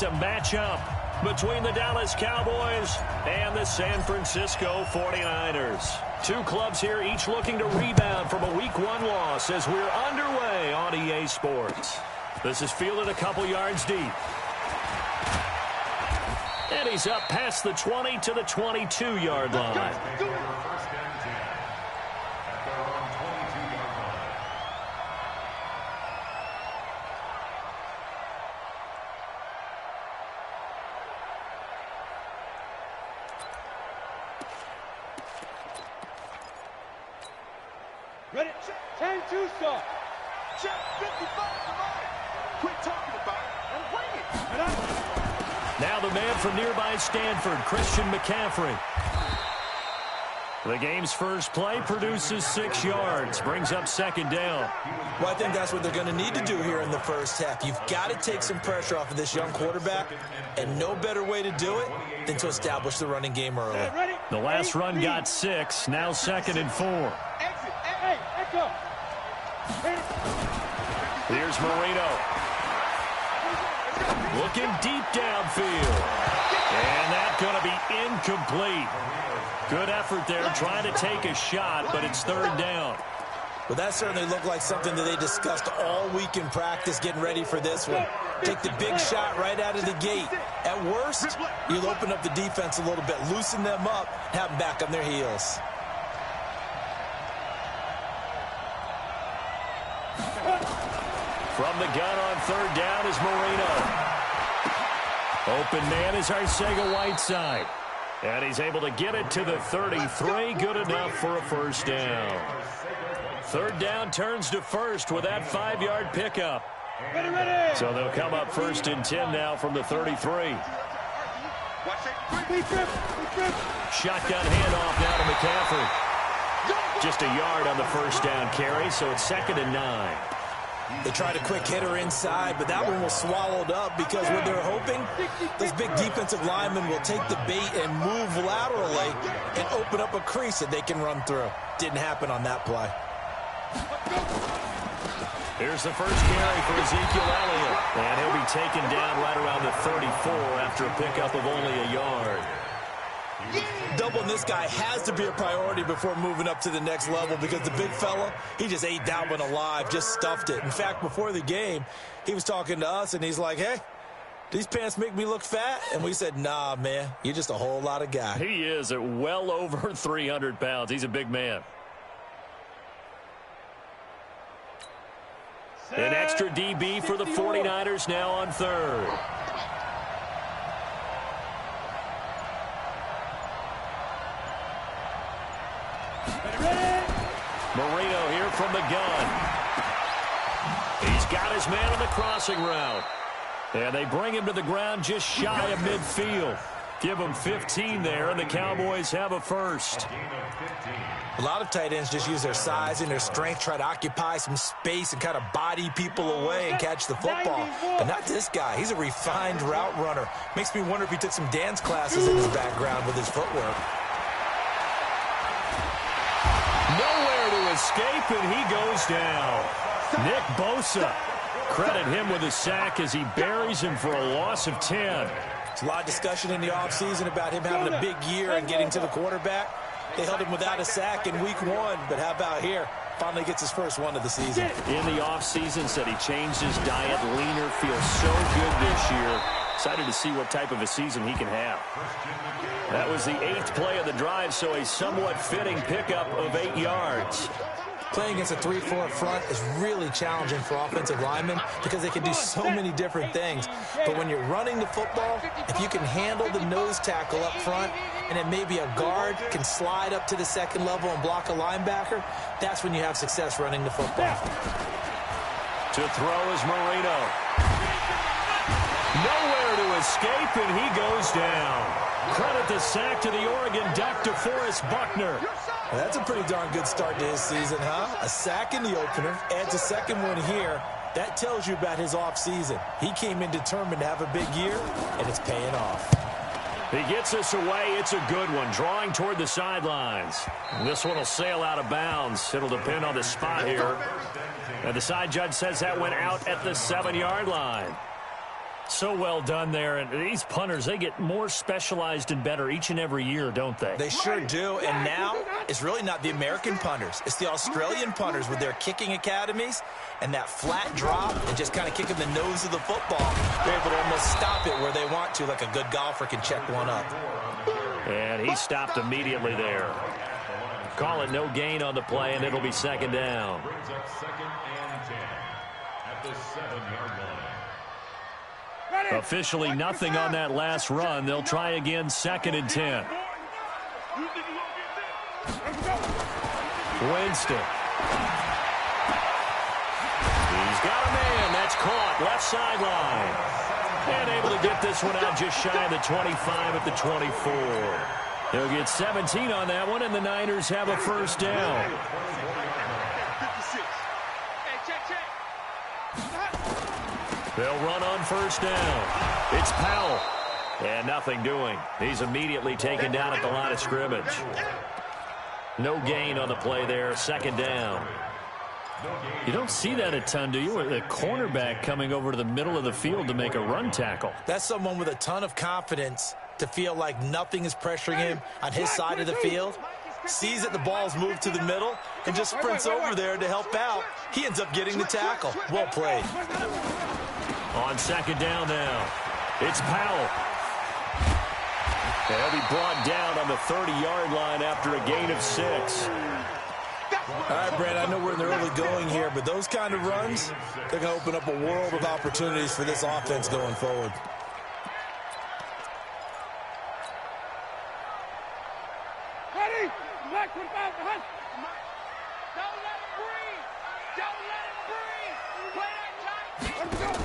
to match up between the Dallas Cowboys and the San Francisco 49ers. Two clubs here, each looking to rebound from a Week 1 loss as we're underway on EA Sports. This is fielded a couple yards deep. And he's up past the 20 to the 22-yard line. Ready? 10-2 start. Check 55 to mine. Quit talking about it and bring it. Now the man from nearby Stanford, Christian McCaffrey. The game's first play produces 6 yards, brings up second down. Well, I think that's what they're going to need to do here in the first half. You've got to take some pressure off of this young quarterback, and no better way to do it than to establish the running game early. The last run got 6, now 2nd and 4. Here's Marino. Looking deep downfield. And that's going to be incomplete. Good effort there trying to take a shot, but it's 3rd down. Well, that certainly looked like something that they discussed all week in practice getting ready for this one. Take the big shot right out of the gate. At worst, you'll open up the defense a little bit, loosen them up, have them back on their heels. From the gun on 3rd down is Marino. Open man is Arcega-Whiteside. And he's able to get it to the 33. Good enough for a first down. 3rd down turns to 1st with that 5-yard pickup. So they'll come up 1st and 10 now from the 33. Shotgun handoff now to McCaffrey. Just a yard on the first down carry, so it's 2nd and 9. They tried a quick hitter inside, but that one was swallowed up because what they're hoping, those big defensive linemen will take the bait and move laterally and open up a crease that they can run through. Didn't happen on that play. Here's the first carry for Ezekiel Elliott. And he'll be taken down right around the 34 after a pickup of only a yard. Doubling this guy has to be a priority before moving up to the next level because the big fella, he just ate that one alive, just stuffed it. In fact, before the game, he was talking to us, and he's like, hey, these pants make me look fat? And we said, nah, man, you're just a whole lot of guy. He is at well over 300 pounds. He's a big man. An extra DB for the 49ers now on 3rd. Marino here from the gun. He's got his man on the crossing route. And they bring him to the ground just shy of midfield. Give him 15 there, and the Cowboys have a first. A lot of tight ends just use their size and their strength, try to occupy some space and kind of body people away and catch the football. But not this guy. He's a refined route runner. Makes me wonder if he took some dance classes in his background with his footwork. Nowhere to escape, and he goes down. Nick Bosa. Credit him with a sack as he buries him for a loss of 10. There's a lot of discussion in the offseason about him having a big year and getting to the quarterback. They held him without a sack in week 1, but how about here? Finally gets his first one of the season. In the offseason, said he changed his diet, leaner, feels so good this year. Excited to see what type of a season he can have. That was the 8th play of the drive, so a somewhat fitting pickup of 8 yards. Playing against a 3-4 front is really challenging for offensive linemen because they can do so many different things. But when you're running the football, if you can handle the nose tackle up front and then maybe a guard can slide up to the second level and block a linebacker, that's when you have success running the football. To throw is Marino. Nowhere to escape, and he goes down. Credit the sack to the Oregon Duck, DeForest Buckner. Well, that's a pretty darn good start to his season, huh? A sack in the opener, adds a second one here. That tells you about his offseason. He came in determined to have a big year, and it's paying off. He gets us away. It's a good one, drawing toward the sidelines. This one will sail out of bounds. It'll depend on the spot here. And the side judge says that went out at the 7-yard line. So well done there. And these punters, they get more specialized and better each and every year, don't they? They sure do. And now it's really not the American punters. It's the Australian punters with their kicking academies and that flat drop and just kind of kicking the nose of the football. They're able to almost stop it where they want to, like a good golfer can check one up. And he stopped immediately there. Call it no gain on the play, and it'll be second down. Brings up 2nd and 10 at the 7-yard line. Officially nothing on that last run. They'll try again, 2nd and 10. Winston. He's got a man. That's caught. Left sideline. And able to get this one out just shy of the 25 at the 24. He'll get 17 on that one, and the Niners have a first down. They'll run on first down. It's Powell. And nothing doing. He's immediately taken down at the line of scrimmage. No gain on the play there. Second down. You don't see that a ton, do you? With a cornerback coming over to the middle of the field to make a run tackle. That's someone with a ton of confidence to feel like nothing is pressuring him on his side of the field. Sees that the ball's moved to the middle and just sprints over there to help out. He ends up getting the tackle. Well played. On second down now, it's Powell. He'll be brought down on the 30-yard line after a gain of 6. All right, Brad, I know we're in the early going here, but those kind of runs, they're going to open up a world of opportunities for this offense going forward. Ready? Black with about the hunt. Don't let him breathe. Don't let him breathe. Play that tight.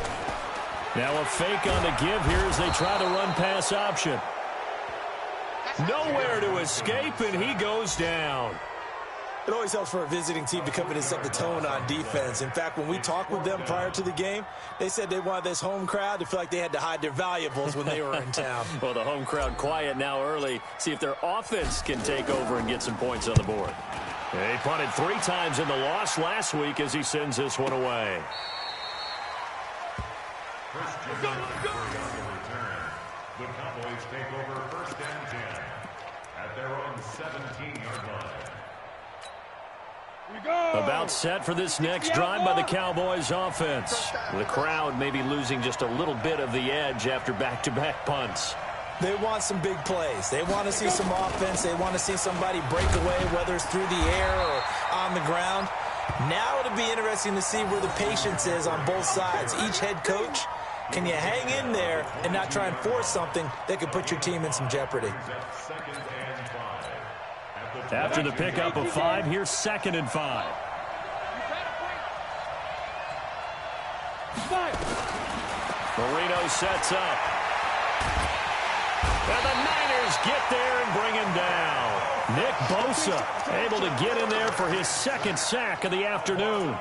Now a fake on the give here as they try to run pass option. Nowhere to escape, and he goes down. It always helps for a visiting team to come in and set the tone on defense. In fact, when we talked with them prior to the game, they said they wanted this home crowd to feel like they had to hide their valuables when they were in town. Well, the home crowd quiet now early. See if their offense can take over and get some points on the board. He punted 3 times in the loss last week as he sends this one away. The Cowboys take over 1st and 10 at their own 17-yard line. About set for this next drive by the Cowboys offense. The crowd may be losing just a little bit of the edge after back-to-back punts. They want some big plays. They want to see some offense. They want to see somebody break away, whether it's through the air or on the ground. Now it'll be interesting to see where the patience is on both sides. Each head coach, can you hang in there and not try and force something that could put your team in some jeopardy? After the pickup of 5, here's 2nd and 5. Marino sets up. And the Niners get there and bring him down. Nick Bosa able to get in there for his 2nd sack of the afternoon.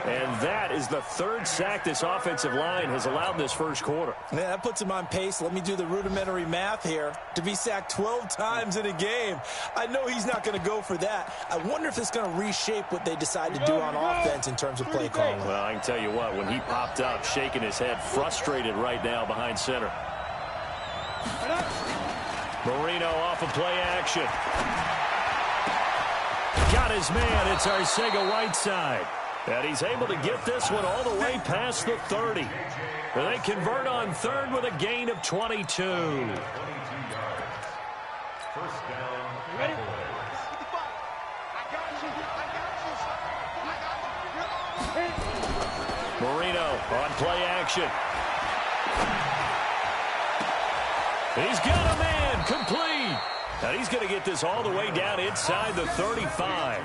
And that is the 3rd sack this offensive line has allowed this first quarter. Yeah, that puts him on pace. Let me do the rudimentary math here. To be sacked 12 times in a game, I know he's not going to go for that. I wonder if it's going to reshape what they decide to do on offense in terms of play calling. Well, I can tell you what, when he popped up, shaking his head, frustrated right now behind center. Marino off of play action. Got his man. It's Arcega-Whiteside. And he's able to get this one all the way past the 30. They convert on 3rd with a gain of 22. 22 yards. First down. Ready? Marino on play action. He's got a man complete. And he's going to get this all the way down inside the 35.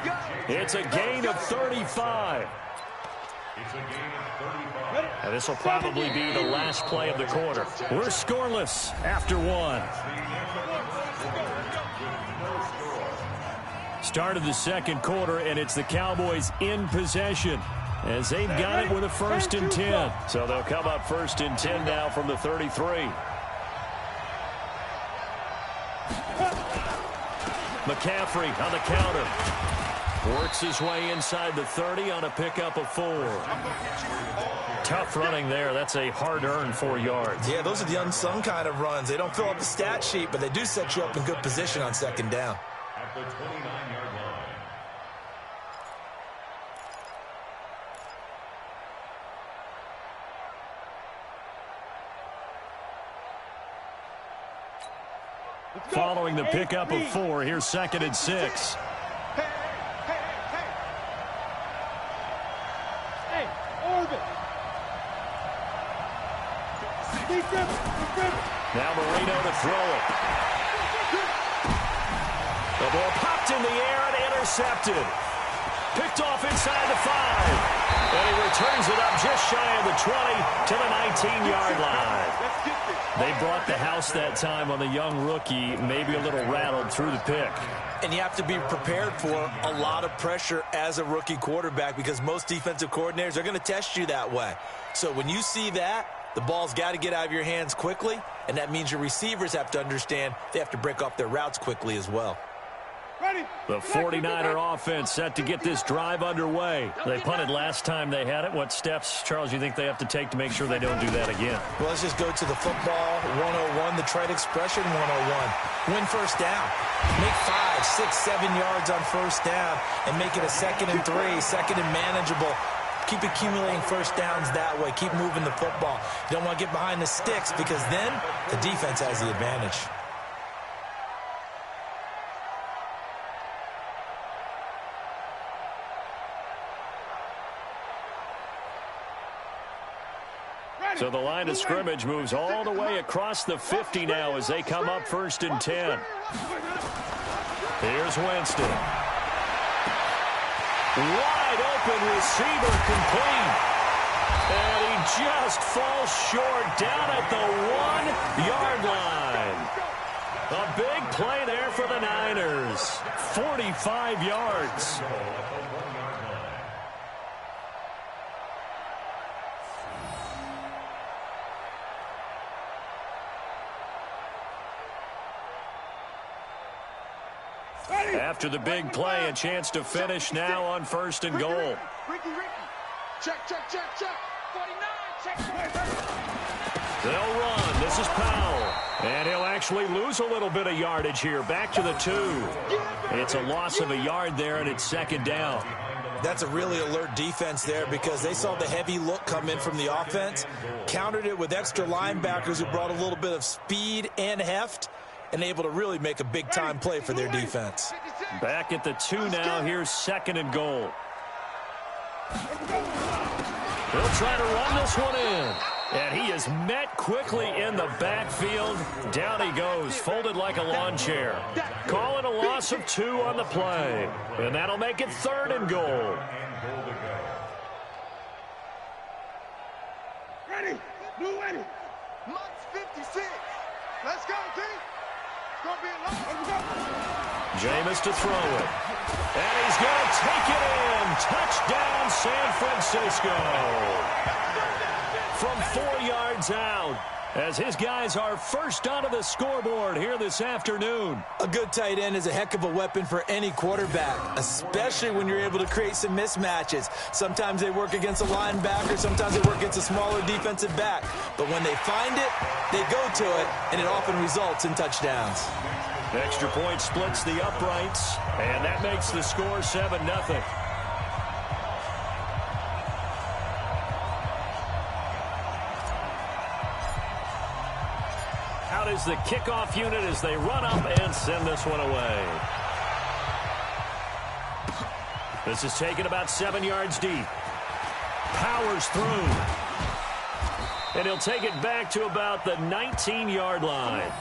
It's a gain of 35. And this will probably be the last play of the quarter. We're scoreless after 1. Start of the second quarter, and it's the Cowboys in possession as they've got it with a 1st and 10. So they'll come up 1st and 10 now from the 33. McCaffrey on the counter. Works his way inside the 30 on a pickup of 4. Tough running there. That's a hard-earned 4 yards. Yeah, those are the unsung kind of runs. They don't fill up the stat sheet, but they do set you up in good position on second down. At the 29-yard line. Following the pickup of 4, here's 2nd and 6. Hey, Orbit. Now Marino to throw it. The ball popped in the air and intercepted. Picked off inside the 5. And he returns it up just shy of the 20 to the 19-yard line. They brought the house that time on the young rookie, maybe a little rattled through the pick. And you have to be prepared for a lot of pressure as a rookie quarterback because most defensive coordinators are going to test you that way. So when you see that, the ball's got to get out of your hands quickly, and that means your receivers have to understand they have to break off their routes quickly as well. The 49er offense set to get this drive underway. They punted last time they had it. What steps, Charles, you think they have to take to make sure they don't do that again? Well, let's just go to the football 101, the trade expression 101. Win first down. Make 5, 6, 7 yards on first down and make it a 2nd and 3, second and manageable. Keep accumulating first downs that way. Keep moving the football. You don't want to get behind the sticks because then the defense has the advantage. So the line of scrimmage moves all the way across the 50 now as they come up 1st and 10. Here's Winston. Wide open receiver complete. And he just falls short down at the 1-yard line. A big play there for the Niners. 45 yards. After the big play, a chance to finish now on 1st and goal. Ricky. Check. 49, check. They'll run. This is Powell. And he'll actually lose a little bit of yardage here. Back to the 2. It's a loss of a yard there, and it's 2nd down. That's a really alert defense there because they saw the heavy look come in from the offense, countered it with extra linebackers who brought a little bit of speed and heft, and able to really make a big-time play for their defense. Back at the 2 now. Here's 2nd and goal. He'll try to run this one in. And he is met quickly in the backfield. Down he goes, folded like a lawn chair. Call it a loss of 2 on the play. And that'll make it 3rd and goal. Ready. Months 56. Let's go, team. Jameis to throw it. And he's going to take it in. Touchdown, San Francisco. From 4 yards out, as his guys are first onto the scoreboard here this afternoon. A good tight end is a heck of a weapon for any quarterback, especially when you're able to create some mismatches. Sometimes they work against a linebacker, sometimes they work against a smaller defensive back. But when they find it, they go to it, and it often results in touchdowns. Extra point splits the uprights, and that makes the score 7-0. Out is the kickoff unit as they run up and send this one away. This is taken about 7 yards deep. Powers through. And he'll take it back to about the 19-yard line.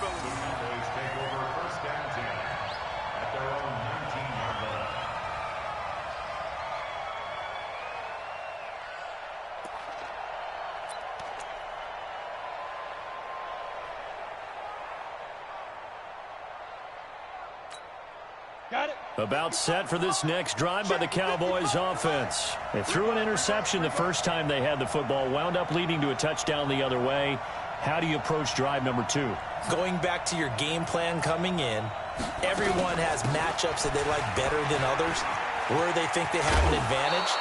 About set for this next drive by the Cowboys offense. They threw an interception the first time they had the football, wound up leading to a touchdown the other way. How do you approach drive number 2? Going back to your game plan coming in, everyone has matchups that they like better than others, where they think they have an advantage.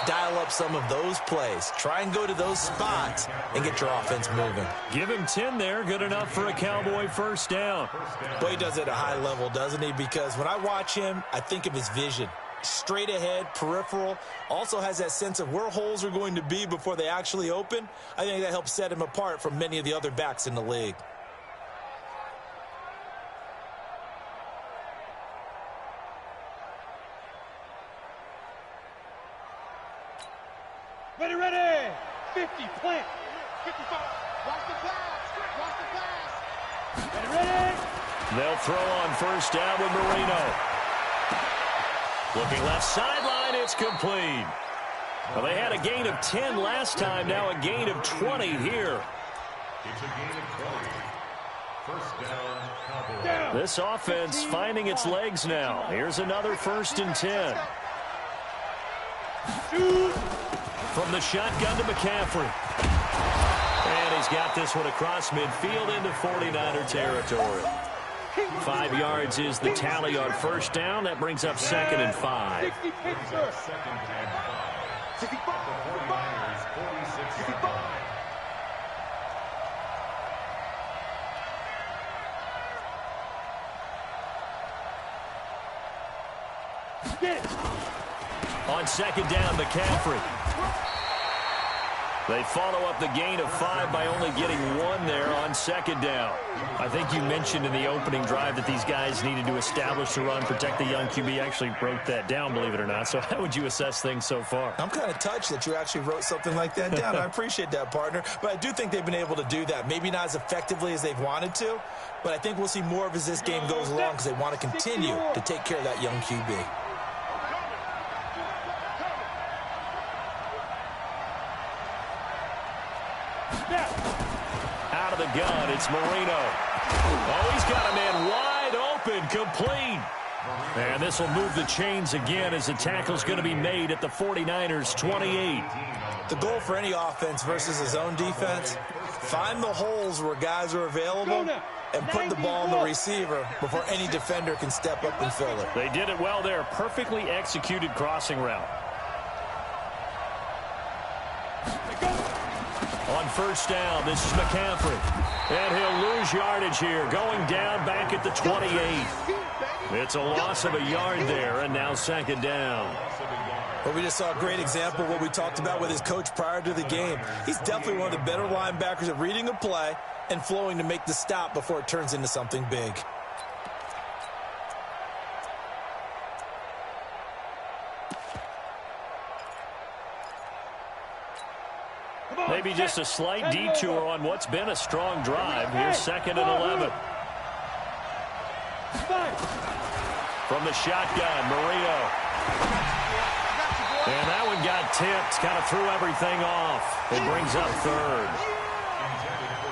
dial up some of those plays. Try and go to those spots and get your offense moving. Give him 10 there. Good enough for a Cowboy first down. Boy, he does it at a high level, doesn't he? Because when I watch him, I think of his vision. Straight ahead, peripheral, also has that sense of where holes are going to be before they actually open. I think that helps set him apart from many of the other backs in the league. Ready. 50, plant. 55. Watch the pass. Ready. They'll throw on first down with Marino. Looking left sideline, it's complete. Well, they had a gain of 10 last time, now a gain of 20 here. It's a gain of 20. First down, Cowboys. This offense finding its legs now. Here's another 1st and 10. From the shotgun to McCaffrey. And he's got this one across midfield into 49er territory. 5 yards is the tally on first down. That brings up 2nd and 5. 60 picture. 2nd and 5. 65. The 49ers, 46-5. On 2nd down, McCaffrey. They follow up the gain of 5 by only getting 1 there on 2nd down. I think you mentioned in the opening drive that these guys needed to establish the run, protect the young QB. Actually wrote that down, believe it or not. So how would you assess things so far? I'm kind of touched that you actually wrote something like that down. I appreciate that, partner. But I do think they've been able to do that. Maybe not as effectively as they've wanted to, but I think we'll see more of as this game goes along because they want to continue to take care of that young QB. Out of the gun, it's Marino. Oh, he's got a man wide open, complete. And this will move the chains again as the tackle's going to be made at the 49ers' 28. The goal for any offense versus his own defense, find the holes where guys are available and put the ball on the receiver before any defender can step up and fill it. They did it well there. Perfectly executed crossing route. On first down, this is McCaffrey. And he'll lose yardage here, going down back at the 28. It's a loss of a yard there, and now 2nd down. Well, we just saw a great example of what we talked about with his coach prior to the game. He's definitely one of the better linebackers at reading a play and flowing to make the stop before it turns into something big. Maybe just a slight detour on what's been a strong drive. Here's 2nd and 11. From the shotgun, Marino. And that one got tipped, kind of threw everything off. It brings up 3rd.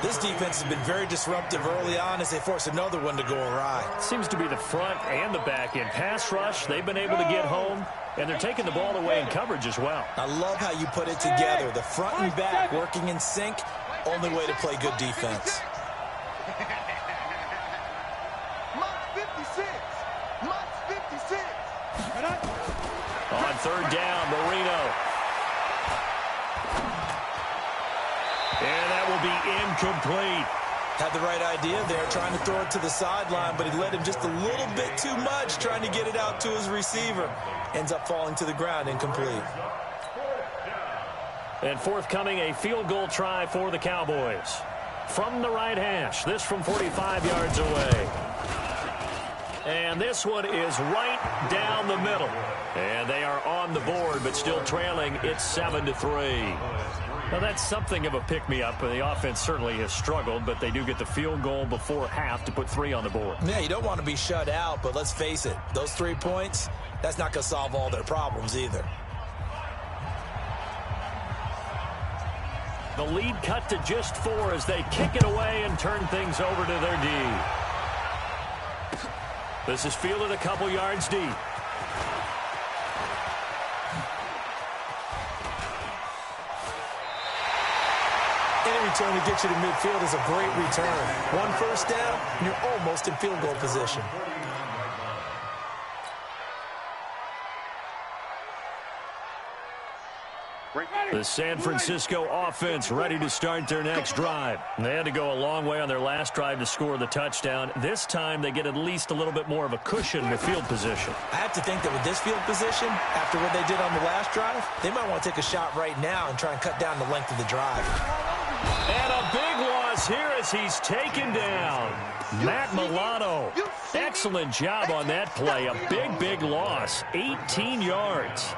This defense has been very disruptive early on as they force another one to go awry. Seems to be the front and the back end. Pass rush, they've been able to get home, and they're taking the ball away in coverage as well. I love how you put it together. The front and back working in sync, only way to play good defense. On 3rd down, Marino. And that will be incomplete. Had the right idea there, trying to throw it to the sideline, but he led him just a little bit too much, trying to get it out to his receiver. Ends up falling to the ground, incomplete. And forthcoming, a field goal try for the Cowboys. From the right hash, this from 45 yards away. And this one is right down the middle. And they are on the board, but still trailing. It's 7-3. Now, that's something of a pick-me-up. The offense certainly has struggled, but they do get the field goal before half to put 3 on the board. Yeah, you don't want to be shut out, but let's face it, those 3 points, that's not going to solve all their problems either. The lead cut to just 4 as they kick it away and turn things over to their D. This is fielded a couple yards deep. Any return to get you to midfield is a great return. 1 first down, and you're almost in field goal position. The San Francisco offense ready to start their next drive. They had to go a long way on their last drive to score the touchdown. This time they get at least a little bit more of a cushion with field position. I have to think that with this field position, after what they did on the last drive, they might want to take a shot right now and try and cut down the length of the drive. And a big loss here as he's taken down. Matt Milano. Excellent job on that play. A big loss. 18 yards.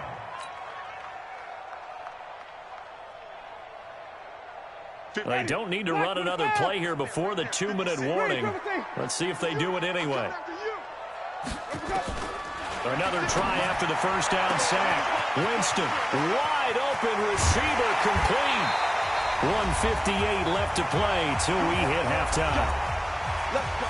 They don't need to run another play here before the 2-minute warning. Let's see if they do it anyway. Another try after the first down sack. Winston, wide open receiver, complete. 1:58 left to play till we hit halftime. Let's go.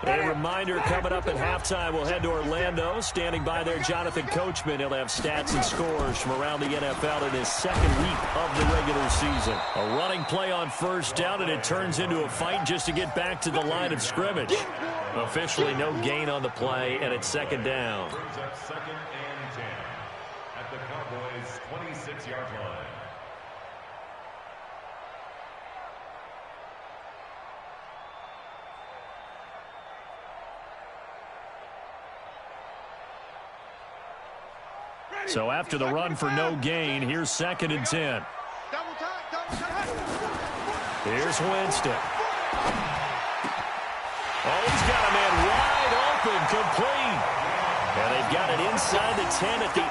A reminder, coming up at halftime, we'll head to Orlando. Standing by there, Jonathan Coachman. He'll have stats and scores from around the NFL in his second week of the regular season. A running play on first down, and it turns into a fight just to get back to the line of scrimmage. Officially no gain on the play, and it's second down. Second and 10 at the Cowboys' 26-yard line. So after the run for no gain, here's second and 10. Here's Winston. Oh, he's got a man wide open, complete. And they've got it inside the 10 at the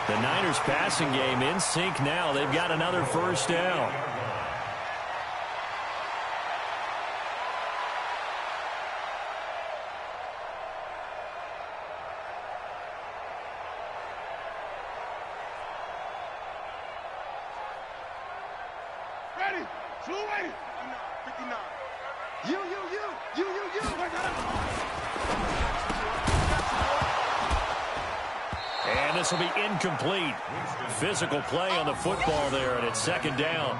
8. The Niners passing game in sync now. They've got another first down. And this will be incomplete. Physical play on the football there, and it's second down.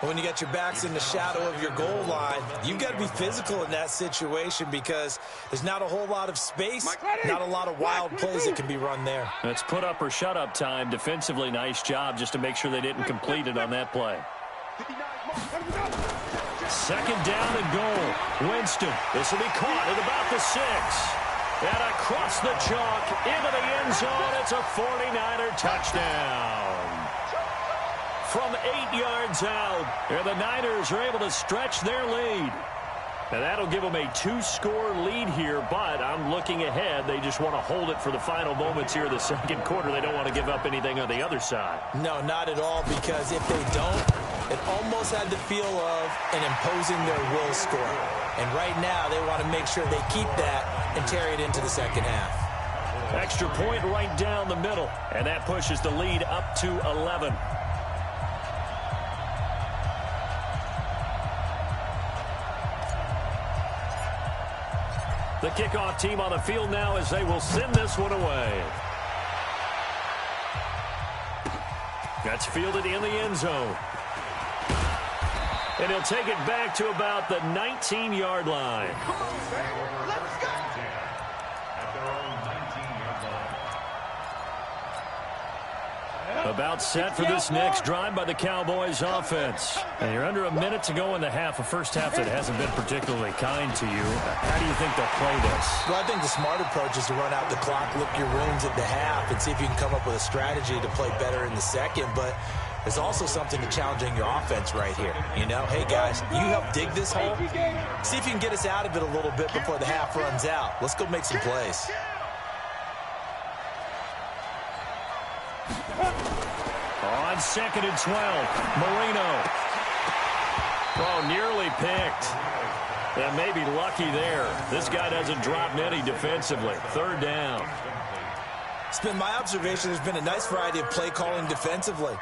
When you got your backs in the shadow of your goal line, you've got to be physical in that situation because there's not a whole lot of space, not a lot of wild plays that can be run there. It's put up or shut up time. Defensively, nice job just to make sure they didn't complete it on that play. Second down and goal. Winston, this will be caught at about the 6. And across the chalk, into the end zone, it's a 49er touchdown. From 8 yards out, and the Niners are able to stretch their lead. And that'll give them a 2-score lead here, but I'm looking ahead. They just want to hold it for the final moments here of the second quarter. They don't want to give up anything on the other side. No, not at all, because if they don't, it almost had the feel of an imposing their will score. And right now, they want to make sure they keep that and carry it into the second half. Extra point right down the middle, and that pushes the lead up to 11. The kickoff team on the field now as they will send this one away. That's fielded in the end zone. And he'll take it back to about the 19-yard line. Come on, man. Let's go. At their own 19-yard line. About set for this next drive by the Cowboys offense. And you're under a minute to go in the half, a first half that hasn't been particularly kind to you. How do you think they'll play this? Well, I think the smart approach is to run out the clock, lick your wounds at the half, and see if you can come up with a strategy to play better in the second. But there's also something to challenging your offense right here. You know, hey, guys, you help dig this hole. See if you can get us out of it a little bit before the half runs out. Let's go make some plays. On second and 12, Marino. Oh, nearly picked. And maybe lucky there. This guy doesn't drop many defensively. Third down. It's been my observation there's been a nice variety of play calling defensively.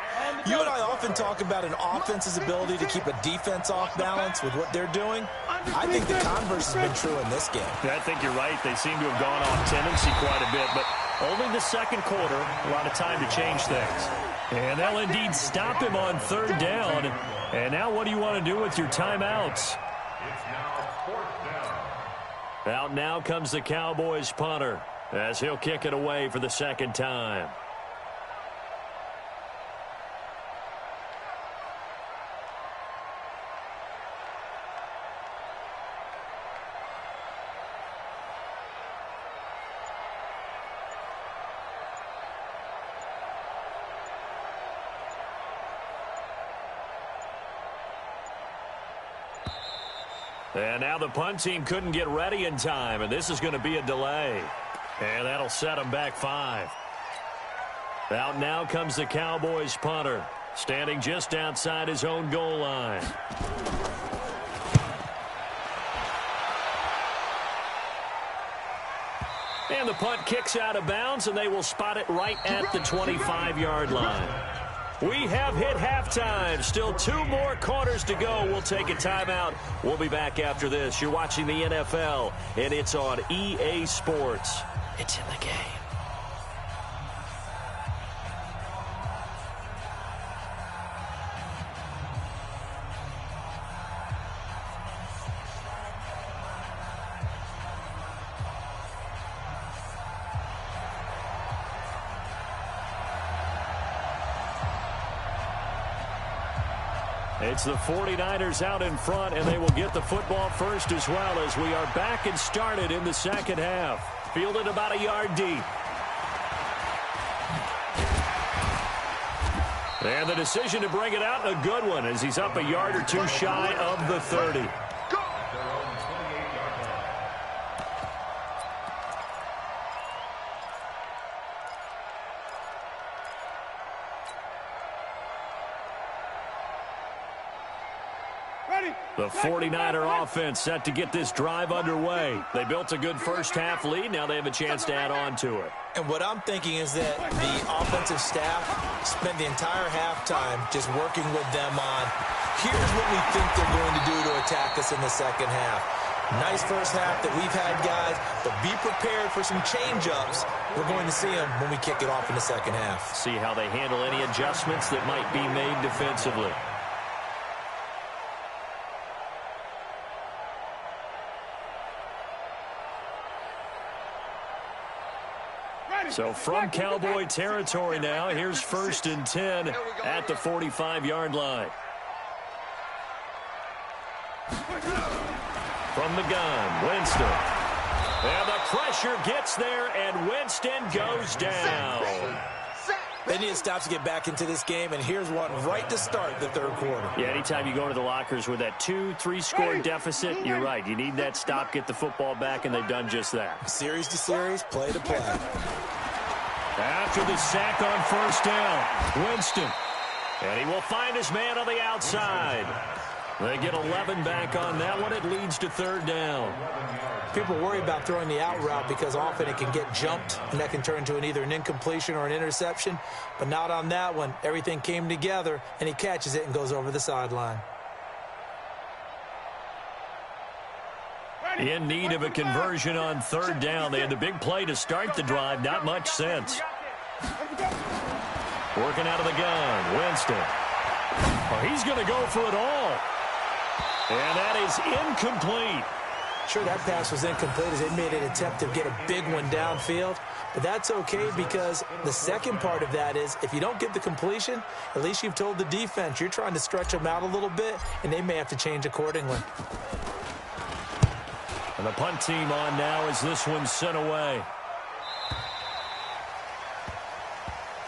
You and I often talk about an offense's ability to keep a defense off balance with what they're doing. I think the converse has been true in this game. I think you're right. They seem to have gone off tendency quite a bit, but only the second quarter, a lot of time to change things. And they'll indeed stop him on third down. And now what do you want to do with your timeouts? It's now fourth down. Out now comes the Cowboys punter as he'll kick it away for the second time. And now the punt team couldn't get ready in time, and this is going to be a delay. And that'll set them back 5. Out now comes the Cowboys punter, standing just outside his own goal line. And the punt kicks out of bounds, and they will spot it right at the 25-yard line. We have hit halftime. Still 2 more quarters to go. We'll take a timeout. We'll be back after this. You're watching the NFL, and it's on EA Sports. It's in the game. It's the 49ers out in front, and they will get the football first as well as we are back and started in the second half. Fielded about a yard deep. And the decision to bring it out, a good one, as he's up a yard or 2 shy of the 30. The 49er offense set to get this drive underway. They built a good first-half lead. Now they have a chance to add on to it. And what I'm thinking is that the offensive staff spent the entire halftime just working with them on, here's what we think they're going to do to attack us in the second half. Nice first half that we've had, guys, but be prepared for some change-ups. We're going to see them when we kick it off in the second half. See how they handle any adjustments that might be made defensively. So from Cowboy territory now, here's 1st and 10 at the 45-yard line. From the gun, Winston. And the pressure gets there, and Winston goes down. They need to stop to get back into this game, and here's one right to start the third quarter. Yeah, anytime you go to the lockers with that 2-3 score deficit, you're right. You need that stop, get the football back, and they've done just that. Series to series, play to play. After the sack on 1st down, Winston. And he will find his man on the outside. They get 11 back on that one. It leads to 3rd down. People worry about throwing the out route because often it can get jumped, and that can turn into either an incompletion or an interception. But not on that one. Everything came together, and he catches it and goes over the sideline. In need of a conversion on 3rd down. They had the big play to start the drive. Not much sense. Working out of the gun, Winston. Oh, he's going to go for it all. And that is incomplete. Sure, that pass was incomplete as they made an attempt to get a big one downfield. But that's okay because the second part of that is if you don't get the completion, at least you've told the defense you're trying to stretch them out a little bit, and they may have to change accordingly. And the punt team on now as this one's sent away.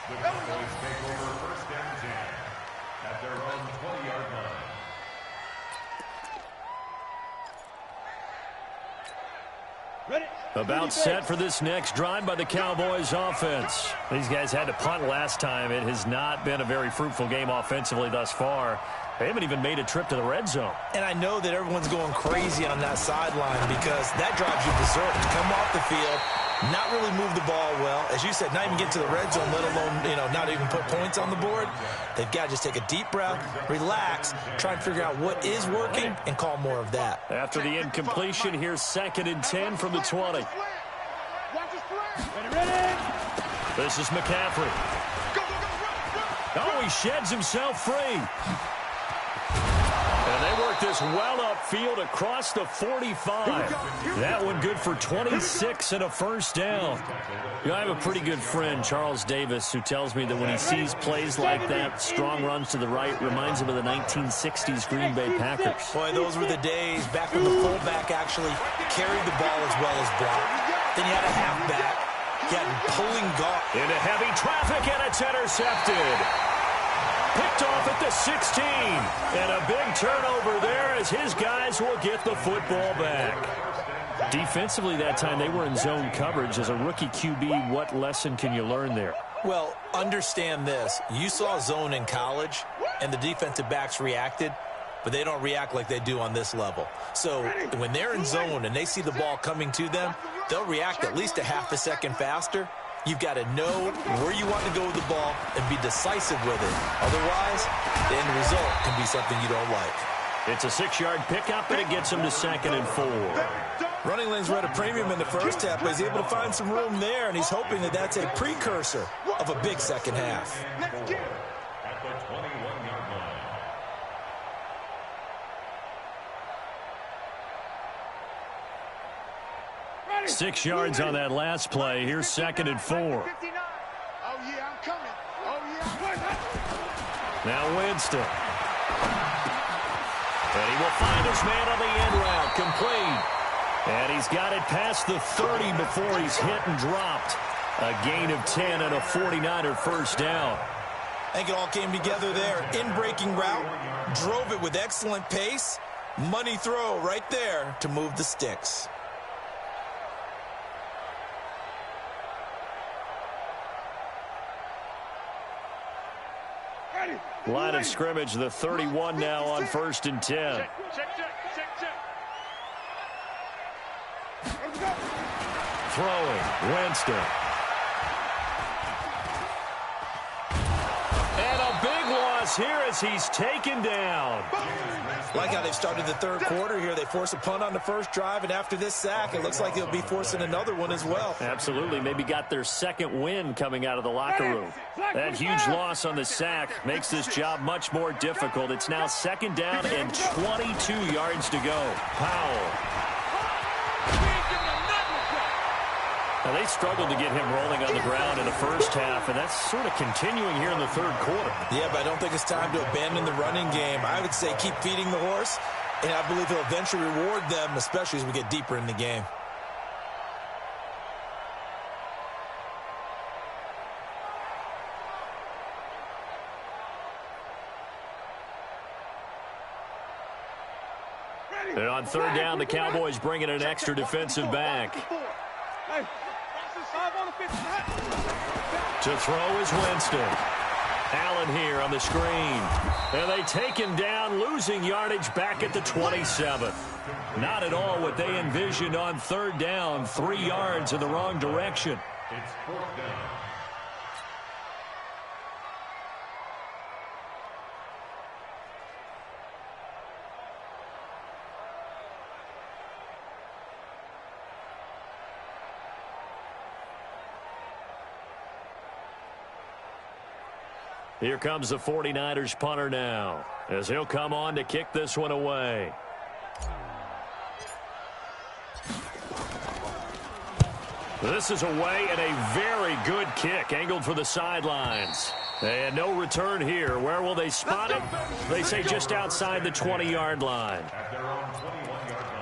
The Cowboys take over 1st and 10 at their own 20-yard line. About set for this next drive by the Cowboys offense. These guys had to punt last time. It has not been a very fruitful game offensively thus far. They haven't even made a trip to the red zone. And I know that everyone's going crazy on that sideline because that drives you berserk to come off the field, not really move the ball well. As you said, not even get to the red zone, let alone, not even put points on the board. They've got to just take a deep breath, relax, try and figure out what is working, and call more of that. After the incompletion, here's 2nd and 10 from the 20. This is McCaffrey. Oh, he sheds himself free. And they work this well upfield across the 45. That one good for 26 and a first down. You know, I have a pretty good friend, Charles Davis, who tells me that when he sees plays like that, strong runs to the right, reminds him of the 1960s Green Bay Packers. Boy, those were the days back when the fullback actually carried the ball as well as blocked. Then you had a halfback. You had pulling guard. Into heavy traffic, and it's intercepted. Picked off at the 16. And a big turnover there as his guys will get the football back. Defensively that time, they were in zone coverage. As a rookie QB, what lesson can you learn there? Well, understand this. You saw zone in college, and the defensive backs reacted, but they don't react like they do on this level. So when they're in zone and they see the ball coming to them, they'll react at least a half a second faster. You've got to know where you want to go with the ball and be decisive with it. Otherwise, the end result can be something you don't like. It's a 6-yard pickup, and it gets him to 2nd and 4. Running lanes were at a premium in the first half, but he's able to find some room there, and he's hoping that that's a precursor of a big second half. At the 21-yard line. 6 yards on that last play. Here's 2nd and 4. Oh, yeah, I'm coming. Oh, yeah. Now Winston. And he will find his man on the end route. Complete. And he's got it past the 30 before he's hit and dropped. A gain of 10 and a 49er first down. I think it all came together there. In-breaking route. Drove it with excellent pace. Money throw right there to move the sticks. Line of scrimmage, the 31 now on 1st and 10. Throwing, Winston. And a big loss here as he's taken down. Like how they've started the third quarter here. They force a punt on the first drive, and after this sack, it looks like they'll be forcing another one as well. Absolutely. Maybe got their second win coming out of the locker room. That huge loss on the sack makes this job much more difficult. It's now 2nd down and 22 yards to go. Powell. Now, they struggled to get him rolling on the ground in the first half, and that's sort of continuing here in the third quarter. Yeah, but I don't think it's time to abandon the running game. I would say keep feeding the horse, and I believe he'll eventually reward them, especially as we get deeper in the game. And on 3rd down, the Cowboys bring in an extra defensive back. To throw is Winston. Allen here on the screen. And they take him down, losing yardage back at the 27th. Not at all what they envisioned on 3rd down. 3 yards in the wrong direction. It's 4th down. Here comes the 49ers punter now, as he'll come on to kick this one away. This is away and a very good kick, angled for the sidelines. And no return here. Where will they spot it? They say just outside the 20-yard line. At their own 21-yard line.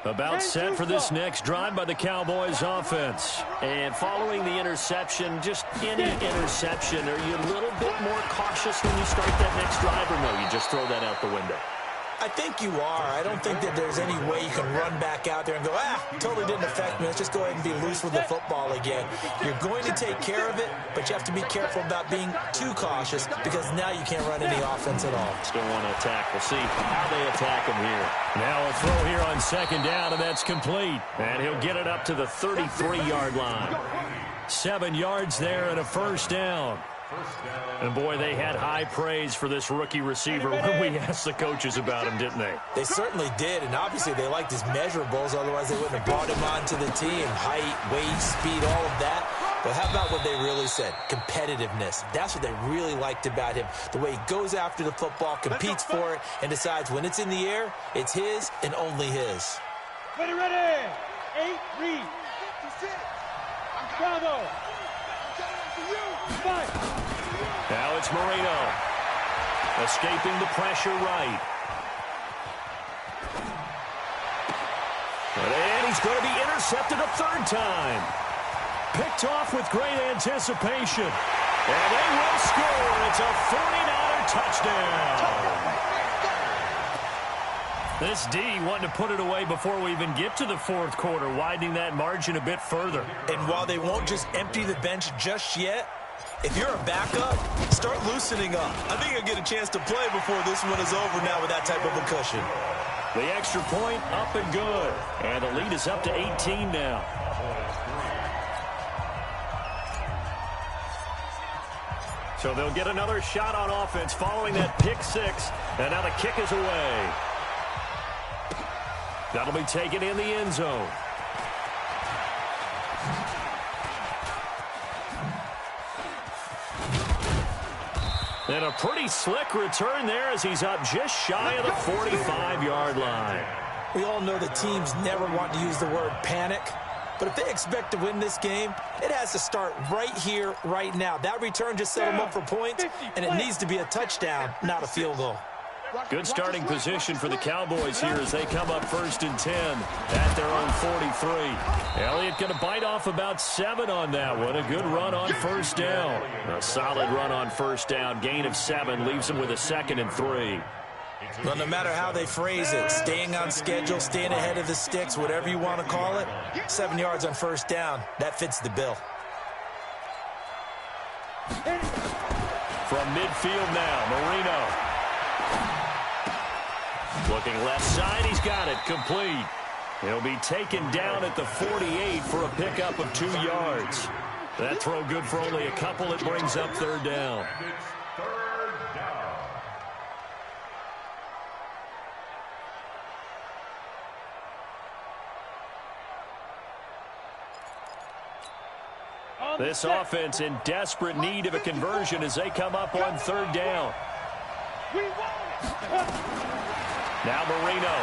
About set for this next drive by the Cowboys offense. And following the interception, just any interception, are you a little bit more cautious when you start that next drive, or no, you just throw that out the window? I think you are. I don't think that there's any way you can run back out there and go, totally didn't affect me. Let's just go ahead and be loose with the football again. You're going to take care of it, but you have to be careful about being too cautious because now you can't run any offense at all. Still want to attack. We'll see how they attack him here. Now a throw here on 2nd down, and that's complete. And he'll get it up to the 33-yard line. 7 yards there and a first down. And, boy, they had high praise for this rookie receiver when we asked the coaches about him, didn't they? They certainly did, and obviously they liked his measurables. Otherwise, they wouldn't have brought him onto the team. Height, weight, speed, all of that. But how about what they really said? Competitiveness. That's what they really liked about him. The way he goes after the football, competes for it, and decides when it's in the air, it's his and only his. Ready, ready. 8, read. 56. Bravo. Now it's Marino. Escaping the pressure right. And he's going to be intercepted a third time. Picked off with great anticipation. And they will score. It's a 49er touchdown. This D wanting to put it away before we even get to the fourth quarter, widening that margin a bit further. And while they won't just empty the bench just yet, if you're a backup, start loosening up. I think you'll get a chance to play before this one is over now with that type of a cushion. The extra point up and good. And the lead is up to 18 now. So they'll get another shot on offense following that pick six. And now the kick is away. That'll be taken in the end zone. And a pretty slick return there as he's up just shy of the 45-yard line. We all know the teams never want to use the word panic. But if they expect to win this game, it has to start right here, right now. That return just set them up for points, and it needs to be a touchdown, not a field goal. Good starting position for the Cowboys here as they come up 1st and 10 at their own 43. Elliott going to bite off about 7 on that one. A good run on first down. A solid run on first down. Gain of 7 leaves them with a 2nd and 3. Well, no matter how they phrase it, staying on schedule, staying ahead of the sticks, whatever you want to call it, 7 yards on first down, that fits the bill. From midfield now, Marino. Looking left side, he's got it, complete. He'll be taken down at the 48 for a pickup of 2 yards. That throw good for only a couple. It brings up 3rd down. This offense in desperate need of a conversion as they come up on 3rd down. Now Marino.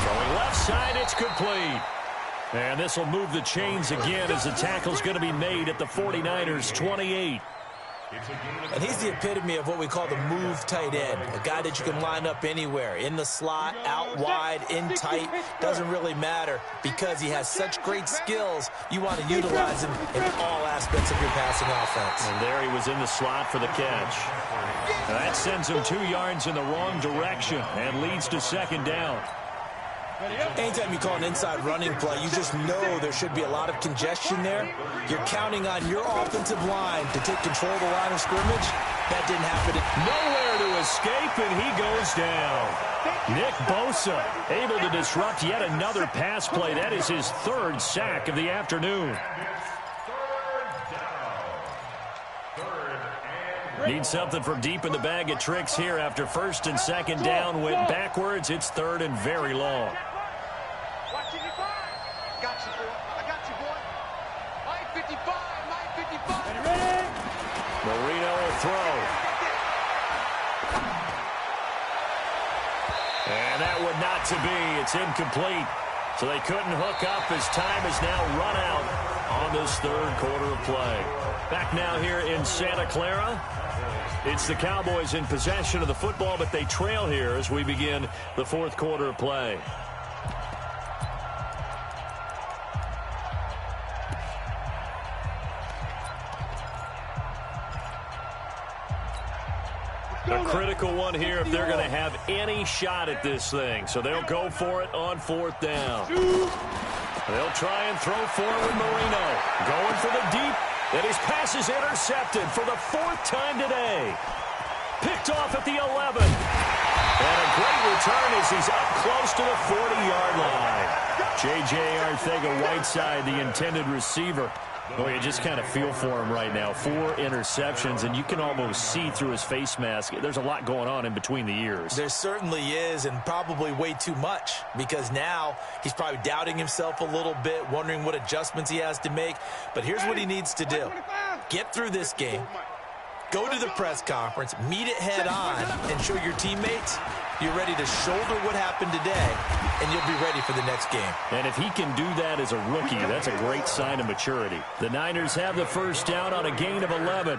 Throwing left side, it's complete. And this will move the chains again as the tackle's going to be made at the 49ers' 28. And he's the epitome of what we call the move tight end. A guy that you can line up anywhere. In the slot, out wide, in tight. Doesn't really matter because he has such great skills. You want to utilize him in all aspects of your passing offense. And there he was in the slot for the catch. Now that sends him 2 yards in the wrong direction and leads to 2nd down. Anytime you call an inside running play, you just know there should be a lot of congestion there. You're counting on your offensive line to take control of the line of scrimmage. That didn't happen. Nowhere to escape, and he goes down. Nick Bosa able to disrupt yet another pass play. That is his 3rd sack of the afternoon. Need something from deep in the bag of tricks here after 1st and 2nd down. Went backwards. It's 3rd and very long. Marino will throw. And that would not to be. It's incomplete. So they couldn't hook up as time has now run out on this 3rd quarter of play. Back now here in Santa Clara. It's the Cowboys in possession of the football, but they trail here as we begin the 4th quarter of play. A critical one here if they're going to have any shot at this thing. So they'll go for it on 4th down. They'll try and throw forward Marino. Going for the deep. And his pass is intercepted for the 4th time today. Picked off at the 11. And a great return as he's up close to the 40-yard line. J.J. Arcega-Whiteside, the intended receiver. Boy, you just kind of feel for him right now. 4 interceptions, and you can almost see through his face mask. There's a lot going on in between the ears. There certainly is, and probably way too much, because now he's probably doubting himself a little bit, wondering what adjustments he has to make. But here's what he needs to do. Get through this game, go to the press conference, meet it head on, and show your teammates you're ready to shoulder what happened today, and you'll be ready for the next game. And if he can do that as a rookie, that's a great sign of maturity. The Niners have the first down on a gain of 11.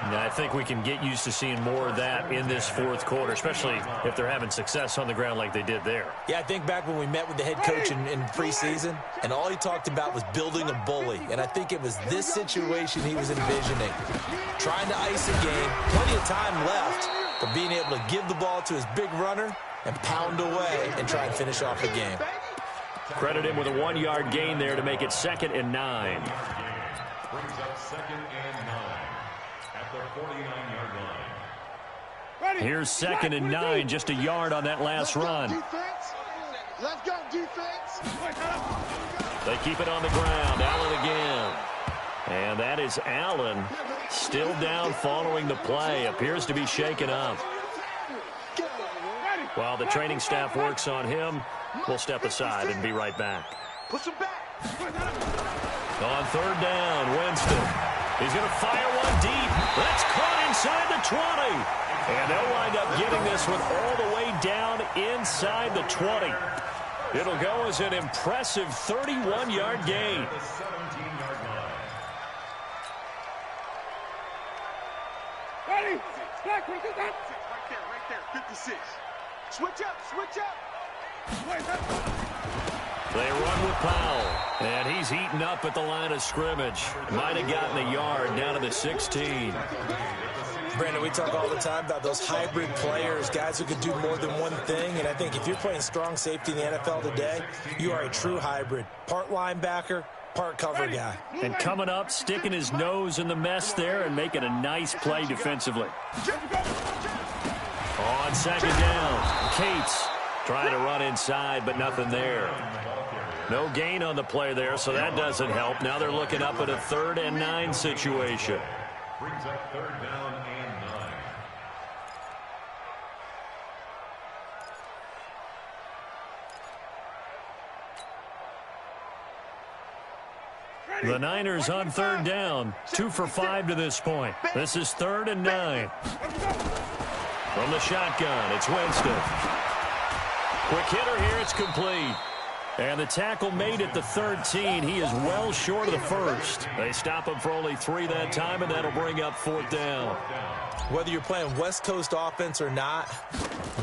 And I think we can get used to seeing more of that in this fourth quarter, especially if they're having success on the ground like they did there. Yeah, I think back when we met with the head coach in preseason, and all he talked about was building a bully. And I think it was this situation he was envisioning. Trying to ice a game, plenty of time left, but being able to give the ball to his big runner and pound away and try and finish off the game. Credit him with a 1-yard gain there to make it 2nd and 9. Brings up 2nd and 9 at the 49-yard line. Here's 2nd and 9, just a yard on that last run. Let's go, defense. They keep it on the ground. Allen again. And that is Allen still down following the play. Appears to be shaken up. While the training staff works on him, we'll step aside and be right back. Push him back. On 3rd down, Winston. He's going to fire one deep. That's caught inside the 20. And they'll wind up getting this one all the way down inside the 20. It'll go as an impressive 31-yard gain. The 17-yard line. Ready? Black, we did that. Right there, 56. Switch up. They run with Powell, and he's heating up at the line of scrimmage. Might have gotten a yard down to the 16. Brandon, we talk all the time about those hybrid players, guys who could do more than one thing, and I think if you're playing strong safety in the NFL today, you are a true hybrid. Part linebacker, part cover guy. And coming up, sticking his nose in the mess there and making a nice play defensively. On 2nd down, Cates trying to run inside, but nothing there. No gain on the play there, so that doesn't help. Now they're looking up at a 3rd and 9 situation. Brings up 3rd down and 9. The Niners on 3rd down, 2 for 5 to this point. This is 3rd and 9. From the shotgun, it's Winston. Quick hitter here, it's complete. And the tackle made at the 13. He is well short of the first. They stop him for only 3 that time, and that'll bring up 4th down. Whether you're playing West Coast offense or not,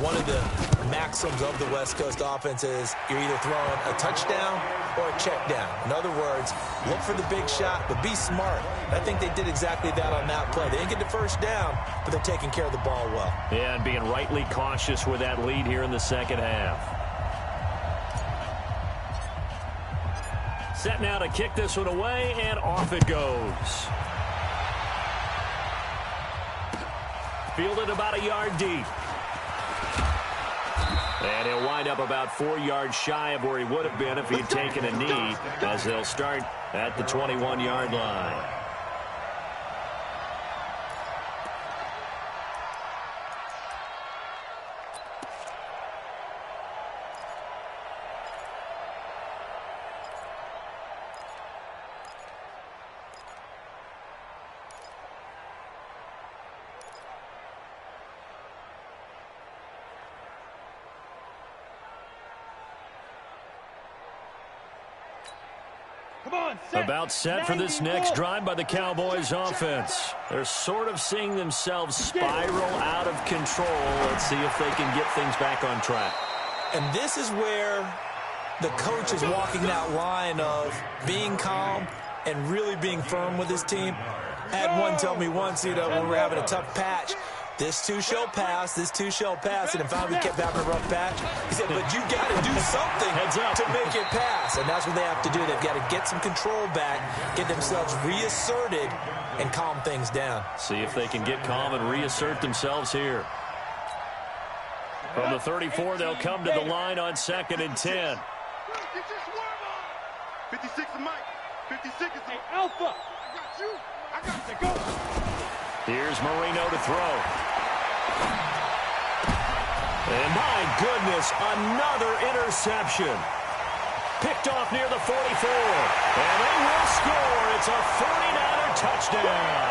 one of the maxims of the West Coast offense is you're either throwing a touchdown or a check down. In other words, look for the big shot, but be smart. I think they did exactly that on that play. They didn't get the first down, but they're taking care of the ball well. Yeah, and being rightly cautious with that lead here in the second half. Set now to kick this one away, and off it goes. Fielded about a yard deep. And he'll wind up about 4 yards shy of where he would have been if he had taken a knee, as they'll start at the 21-yard line. About set for this next drive by the Cowboys offense. They're sort of seeing themselves spiral out of control. Let's see if they can get things back on track. And this is where the coach is walking that line of being calm and really being firm with his team. I had one tell me once, when we were having a tough patch, this too shall pass, and if finally kept having a rough patch, he said, but you got to do something to make it pass, and that's what they have to do. They've got to get some control back, get themselves reasserted, and calm things down. See if they can get calm and reassert themselves here. From the 34, they'll come to the line on 2nd and 10. 56 is Mike. 56 is Alpha. I got you. I got to go. Here's Marino to throw. And my goodness, another interception. Picked off near the 44. And they will score. It's a 49er touchdown.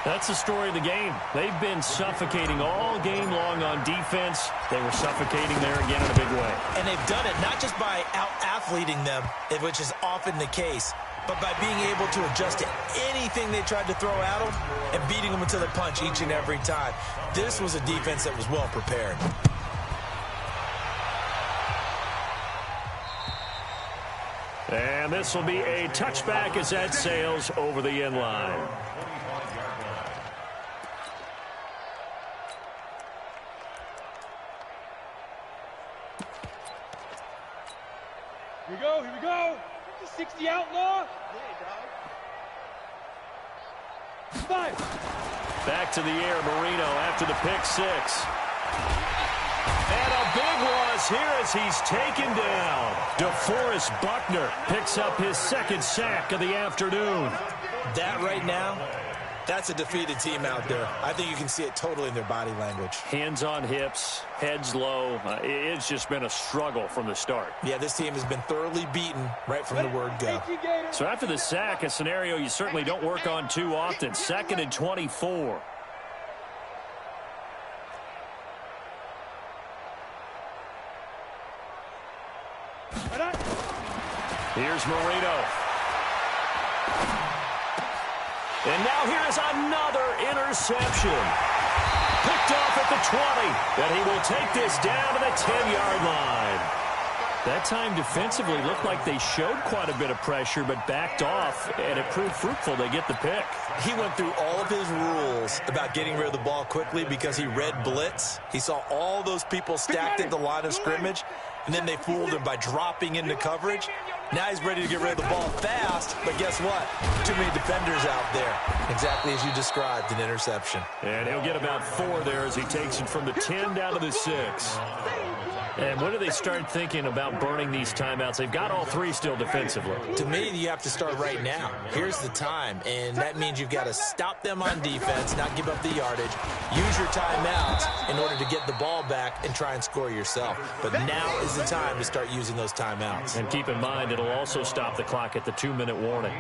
That's the story of the game. They've been suffocating all game long on defense. They were suffocating there again in a big way. And they've done it not just by out-athleting them, which is often the case, but by being able to adjust to anything they tried to throw at them and beating them until they punch each and every time. This was a defense that was well prepared. And this will be a touchback as that sails over the end line. Here we go. 60 outlaw. Five. Back to the air, Marino after the pick six. And a big loss here as he's taken down. DeForest Buckner picks up his 2nd sack of the afternoon. That right now, that's a defeated team out there. I think you can see it totally in their body language. Hands on hips, heads low. It's just been a struggle from the start. Yeah, this team has been thoroughly beaten right from the word go. So after the sack, a scenario you certainly don't work on too often. 2nd and 24. Here's Marino. And now here is another interception. Picked off at the 20. And he will take this down to the 10-yard line. That time defensively looked like they showed quite a bit of pressure, but backed off, and it proved fruitful. They get the pick. He went through all of his rules about getting rid of the ball quickly because he read blitz. He saw all those people stacked at the line of scrimmage, and then they fooled him by dropping into coverage. Now he's ready to get rid of the ball fast, but guess what? Too many defenders out there. Exactly as you described, an interception. And he'll get about 4 there as he takes it from the 10 down to the 6. And when do they start thinking about burning these timeouts? They've got all 3 still defensively. To me, you have to start right now. Here's the time, and that means you've got to stop them on defense, not give up the yardage, use your timeouts in order to get the ball back and try and score yourself. But now is the time to start using those timeouts. And keep in mind, it'll also stop the clock at the 2-minute warning.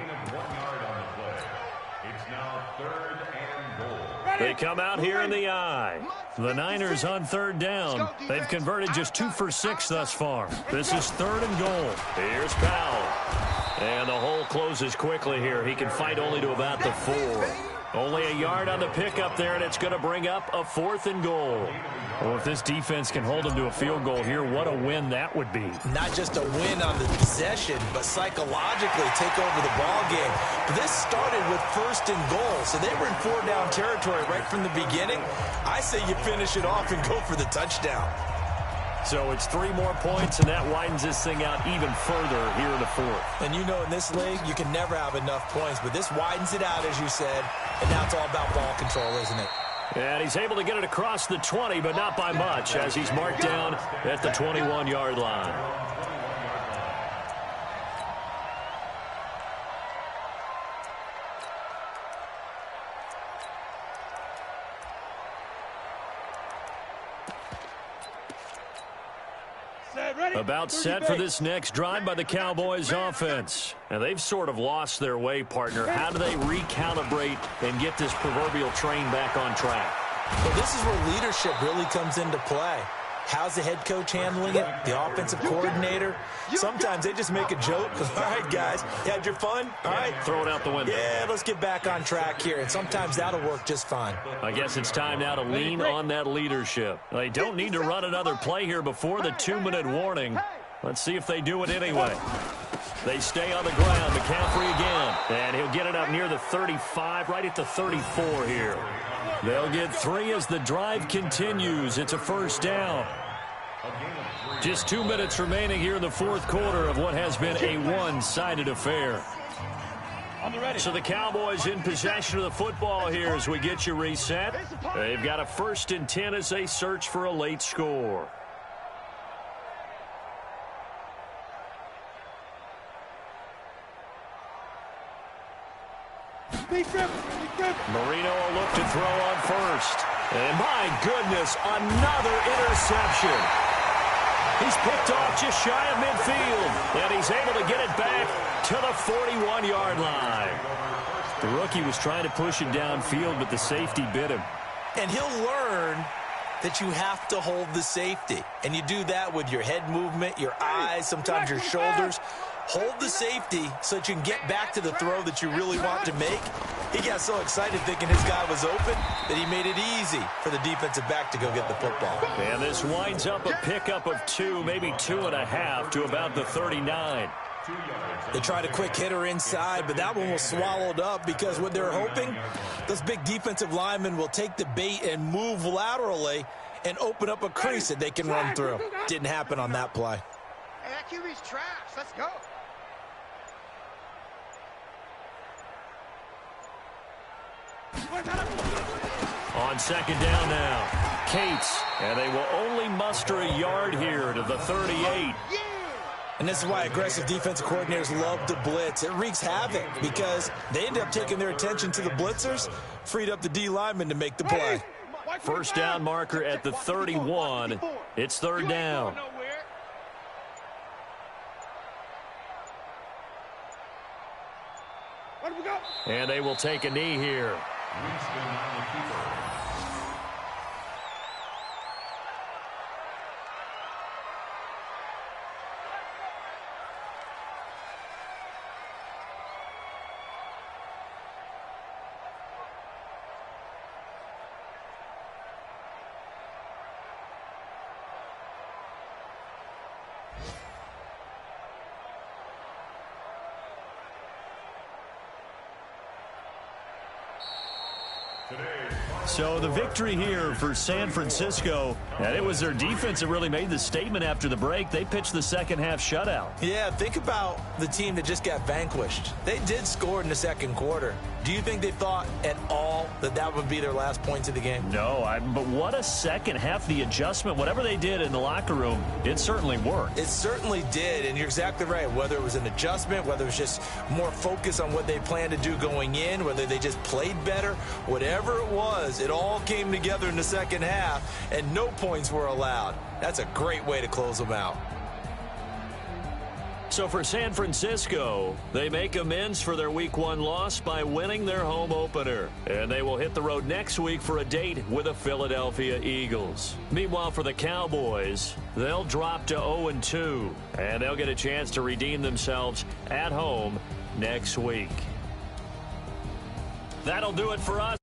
They come out here in the I. The Niners on 3rd down. They've converted just 2 for 6 thus far. This is 3rd and goal. Here's Powell. And the hole closes quickly here. He can fight only to about the 4. Only a yard on the pickup there, and it's going to bring up a 4th and goal. Well, if this defense can hold them to a field goal here, what a win that would be. Not just a win on the possession, but psychologically take over the ball game. But this started with 1st and goal, so they were in 4-down territory right from the beginning. I say you finish it off and go for the touchdown. So it's 3 more points, and that widens this thing out even further here in the 4th. And you know in this league, you can never have enough points, but this widens it out, as you said, and now it's all about ball control, isn't it? And he's able to get it across the 20, but not by much, as he's marked down at the 21-yard line. About set for this next drive by the Cowboys offense. And they've sort of lost their way, partner. How do they recalibrate and get this proverbial train back on track? Well, this is where leadership really comes into play. How's the head coach handling it? The offensive coordinator? Sometimes they just make a joke. All right, guys, you had your fun? All right. Throw it out the window. Yeah, let's get back on track here. And sometimes that'll work just fine. I guess it's time now to lean on that leadership. They don't need to run another play here before the 2-minute warning. Let's see if they do it anyway. They stay on the ground. McCaffrey again. And he'll get it up near the 35, right at the 34 here. They'll get 3 as the drive continues. It's a 1st down. Just 2 minutes remaining here in the 4th quarter of what has been a one-sided affair. So the Cowboys in possession of the football here as we get you reset. They've got a 1st and 10 as they search for a late score. Marino will look to throw on first. And my goodness, another interception. He's picked off just shy of midfield. And he's able to get it back to the 41-yard line. The rookie was trying to push it downfield, but the safety bit him. And he'll learn that you have to hold the safety. And you do that with your head movement, your eyes, sometimes your shoulders. Hold the safety so that you can get back to the throw that you really want to make. He got so excited thinking his guy was open that he made it easy for the defensive back to go get the football. And this winds up a pickup of 2, maybe 2.5 to about the 39. They tried a quick hitter inside, but that one was swallowed up because what they're hoping, those big defensive linemen will take the bait and move laterally and open up a crease that they can run through. Didn't happen on that play. Hey, that QB's trash. Let's go. On 2nd down now, Cates, and they will only muster a yard here to the 38. And this is why aggressive defensive coordinators love to blitz. It wreaks havoc because they end up taking their attention to the blitzers, freed up the D lineman to make the play. 1st down marker at the 31. It's 3rd down. And they will take a knee here. So the victory here for San Francisco, and it was their defense that really made the statement after the break. They pitched the 2nd half shutout. Yeah, think about the team that just got vanquished. They did score in the 2nd quarter. Do you think they thought at all that that would be their last points of the game? No, but what a 2nd half. The adjustment, whatever they did in the locker room, it certainly worked. It certainly did, and you're exactly right. Whether it was an adjustment, whether it was just more focus on what they planned to do going in, whether they just played better, whatever it was, it all came together in the 2nd half, and no points were allowed. That's a great way to close them out. So for San Francisco, they make amends for their Week 1 loss by winning their home opener. And they will hit the road next week for a date with the Philadelphia Eagles. Meanwhile, for the Cowboys, they'll drop to 0-2. And they'll get a chance to redeem themselves at home next week. That'll do it for us.